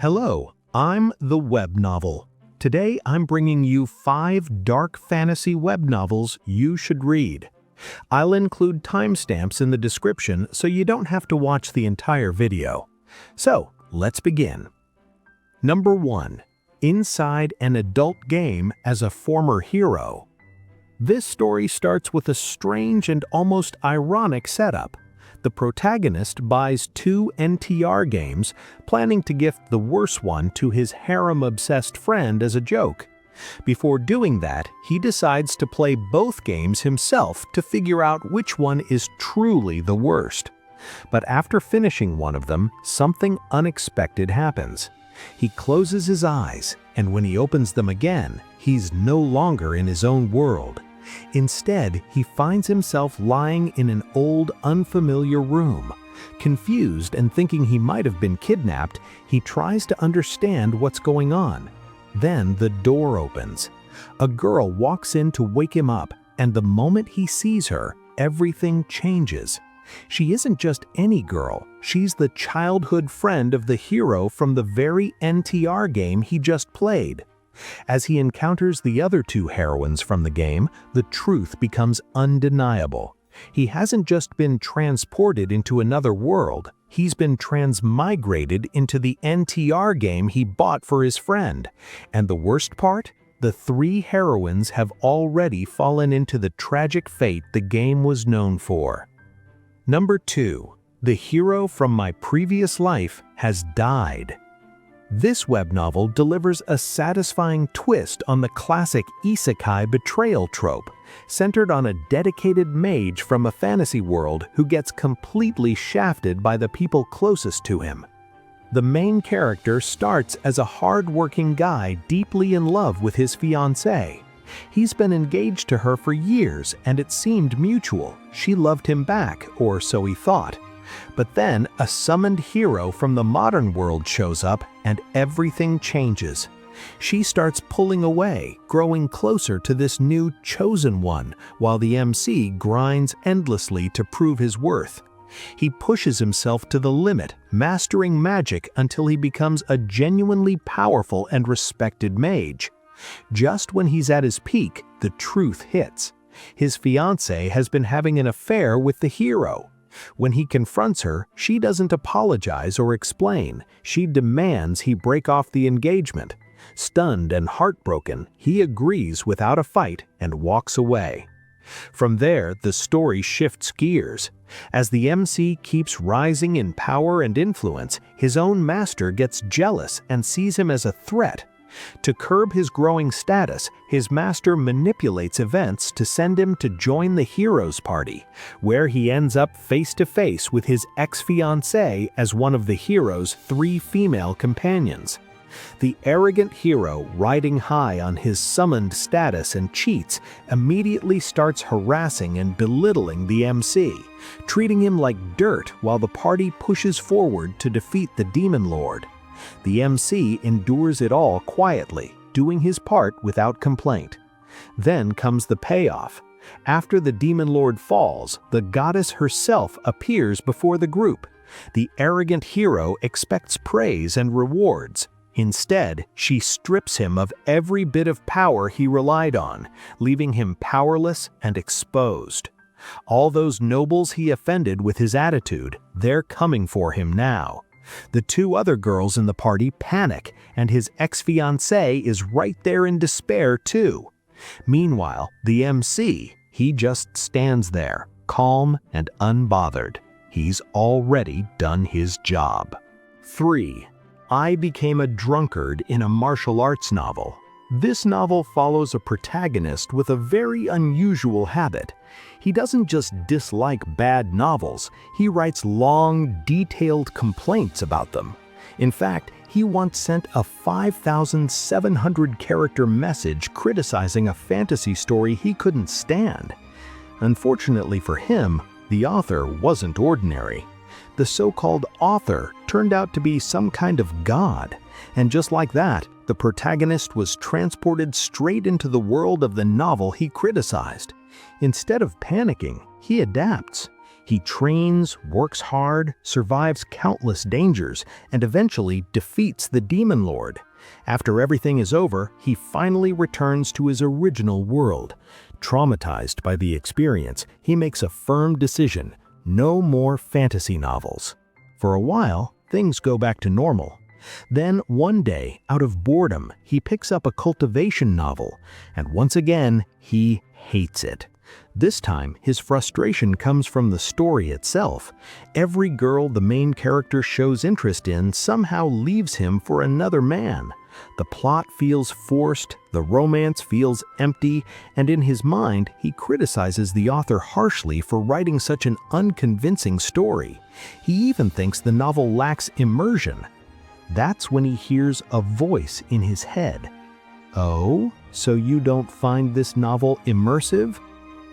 Hello, I'm the Web Novel. Today I'm bringing you 5 dark fantasy web novels you should read. I'll include timestamps in the description so you don't have to watch the entire video. So, let's begin. Number 1. Inside an adult game as a former hero. This story starts with a strange and almost ironic setup. The protagonist buys 2 NTR games, planning to gift the worse one to his harem-obsessed friend as a joke. Before doing that, he decides to play both games himself to figure out which one is truly the worst. But after finishing one of them, something unexpected happens. He closes his eyes, and when he opens them again, he's no longer in his own world. Instead, he finds himself lying in an old, unfamiliar room. Confused and thinking he might have been kidnapped, he tries to understand what's going on. Then the door opens. A girl walks in to wake him up, and the moment he sees her, everything changes. She isn't just any girl, she's the childhood friend of the hero from the very NTR game he just played. As he encounters the other 2 heroines from the game, the truth becomes undeniable. He hasn't just been transported into another world, he's been transmigrated into the NTR game he bought for his friend. And the worst part? The 3 heroines have already fallen into the tragic fate the game was known for. Number 2. The hero from my previous life has died. This web novel delivers a satisfying twist on the classic isekai betrayal trope, centered on a dedicated mage from a fantasy world who gets completely shafted by the people closest to him. The main character starts as a hard-working guy deeply in love with his fiancée. He's been engaged to her for years, and it seemed mutual. She loved him back, or so he thought. But then a summoned hero from the modern world shows up and everything changes. She starts pulling away, growing closer to this new chosen one, while the MC grinds endlessly to prove his worth. He pushes himself to the limit, mastering magic until he becomes a genuinely powerful and respected mage. Just when he's at his peak, the truth hits. His fiancée has been having an affair with the hero. When he confronts her, she doesn't apologize or explain. She demands he break off the engagement. Stunned and heartbroken, he agrees without a fight and walks away. From there, the story shifts gears. As the MC keeps rising in power and influence, his own master gets jealous and sees him as a threat. To curb his growing status, his master manipulates events to send him to join the hero's party, where he ends up face-to-face with his ex-fiancée as one of the hero's 3 female companions. The arrogant hero, riding high on his summoned status and cheats, immediately starts harassing and belittling the MC, treating him like dirt while the party pushes forward to defeat the Demon Lord. The MC endures it all quietly, doing his part without complaint. Then comes the payoff. After the Demon Lord falls, the goddess herself appears before the group. The arrogant hero expects praise and rewards. Instead, she strips him of every bit of power he relied on, leaving him powerless and exposed. All those nobles he offended with his attitude, they're coming for him now. The 2 other girls in the party panic, and his ex-fiancée is right there in despair too. Meanwhile, the MC, he just stands there, calm and unbothered. He's already done his job. 3. I became a drunkard in a martial arts novel. This novel follows a protagonist with a very unusual habit. He doesn't just dislike bad novels, he writes long, detailed complaints about them. In fact, he once sent a 5,700-character message criticizing a fantasy story he couldn't stand. Unfortunately for him, the author wasn't ordinary. The so-called author turned out to be some kind of god, and just like that, the protagonist was transported straight into the world of the novel he criticized. Instead of panicking, he adapts. He trains, works hard, survives countless dangers, and eventually defeats the Demon Lord. After everything is over, he finally returns to his original world. Traumatized by the experience, he makes a firm decision: no more fantasy novels. For a while, things go back to normal. Then, one day, out of boredom, he picks up a cultivation novel, and once again, he hates it. This time, his frustration comes from the story itself. Every girl the main character shows interest in somehow leaves him for another man. The plot feels forced, the romance feels empty, and in his mind, he criticizes the author harshly for writing such an unconvincing story. He even thinks the novel lacks immersion. That's when he hears a voice in his head. "Oh, so you don't find this novel immersive?"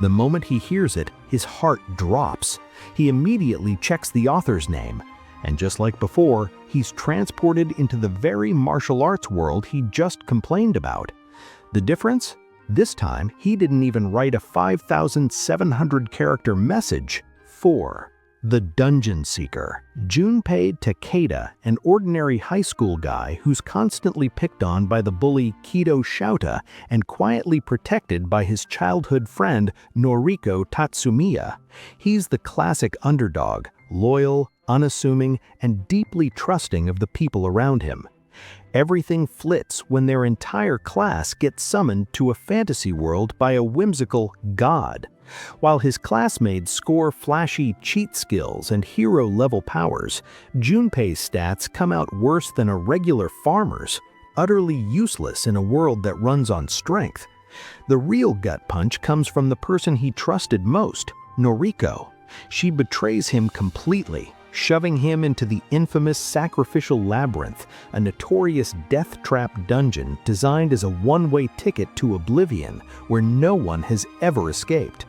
The moment he hears it, his heart drops. He immediately checks the author's name, and just like before, he's transported into the very martial arts world he just complained about. The difference? This time, he didn't even write a 5,700-character message. 4. The Dungeon Seeker. Junpei Takeda, an ordinary high school guy who's constantly picked on by the bully Kido Shouta and quietly protected by his childhood friend Noriko Tatsumiya. He's the classic underdog, loyal, unassuming, and deeply trusting of the people around him. Everything flits when their entire class gets summoned to a fantasy world by a whimsical god. While his classmates score flashy cheat skills and hero-level powers, Junpei's stats come out worse than a regular farmer's, utterly useless in a world that runs on strength. The real gut punch comes from the person he trusted most, Noriko. She betrays him completely, shoving him into the infamous Sacrificial Labyrinth, a notorious death trap dungeon designed as a one-way ticket to oblivion where no one has ever escaped.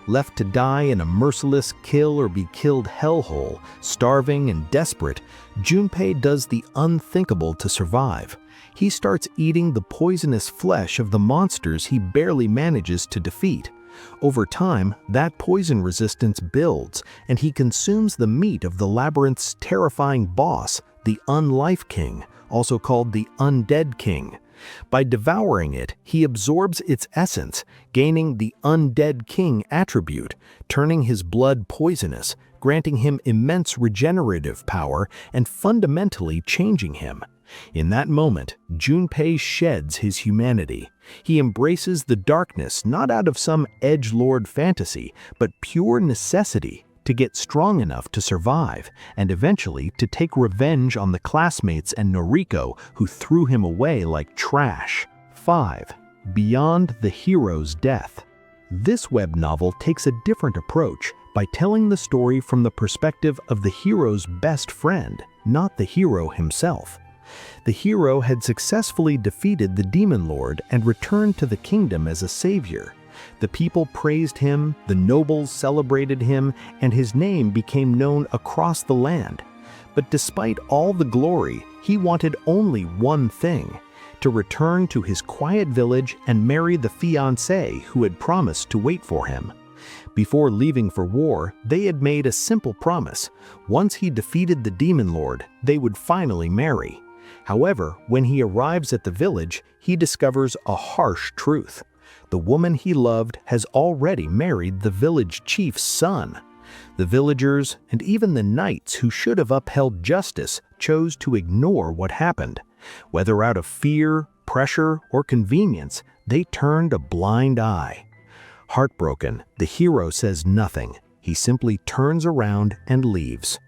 Left to die in a merciless kill-or-be-killed hellhole, starving and desperate, Junpei does the unthinkable to survive. He starts eating the poisonous flesh of the monsters he barely manages to defeat. Over time, that poison resistance builds, and he consumes the meat of the labyrinth's terrifying boss, the Unlife King, also called the Undead King. By devouring it, he absorbs its essence, gaining the Undead King attribute, turning his blood poisonous, granting him immense regenerative power, and fundamentally changing him. In that moment, Junpei sheds his humanity. He embraces the darkness not out of some edgelord fantasy, but pure necessity to get strong enough to survive, and eventually to take revenge on the classmates and Noriko who threw him away like trash. 5. Beyond the Hero's Death. This web novel takes a different approach by telling the story from the perspective of the hero's best friend, not the hero himself. The hero had successfully defeated the Demon Lord and returned to the kingdom as a savior. The people praised him, the nobles celebrated him, and his name became known across the land. But despite all the glory, he wanted only one thing: to return to his quiet village and marry the fiancée who had promised to wait for him. Before leaving for war, they had made a simple promise: once he defeated the Demon Lord, they would finally marry. However, when he arrives at the village, he discovers a harsh truth. The woman he loved has already married the village chief's son. The villagers, and even the knights who should have upheld justice, chose to ignore what happened. Whether out of fear, pressure, or convenience, they turned a blind eye. Heartbroken, the hero says nothing. He simply turns around and leaves.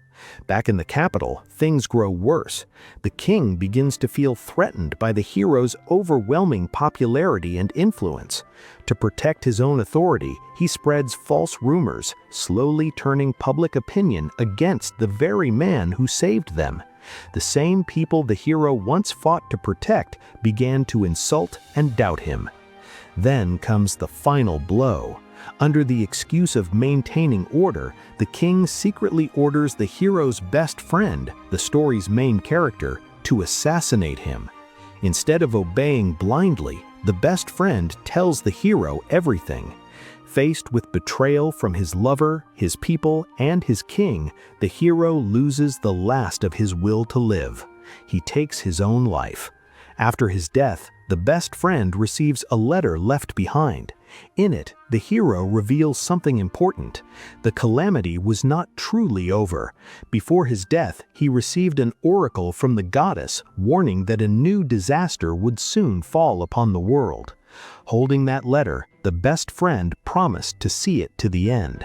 Back in the capital, things grow worse. The king begins to feel threatened by the hero's overwhelming popularity and influence. To protect his own authority, he spreads false rumors, slowly turning public opinion against the very man who saved them. The same people the hero once fought to protect began to insult and doubt him. Then comes the final blow. Under the excuse of maintaining order, the king secretly orders the hero's best friend, the story's main character, to assassinate him. Instead of obeying blindly, the best friend tells the hero everything. Faced with betrayal from his lover, his people, and his king, the hero loses the last of his will to live. He takes his own life. After his death, the best friend receives a letter left behind. In it, the hero reveals something important. The calamity was not truly over. Before his death, he received an oracle from the goddess warning that a new disaster would soon fall upon the world. Holding that letter, the best friend promised to see it to the end.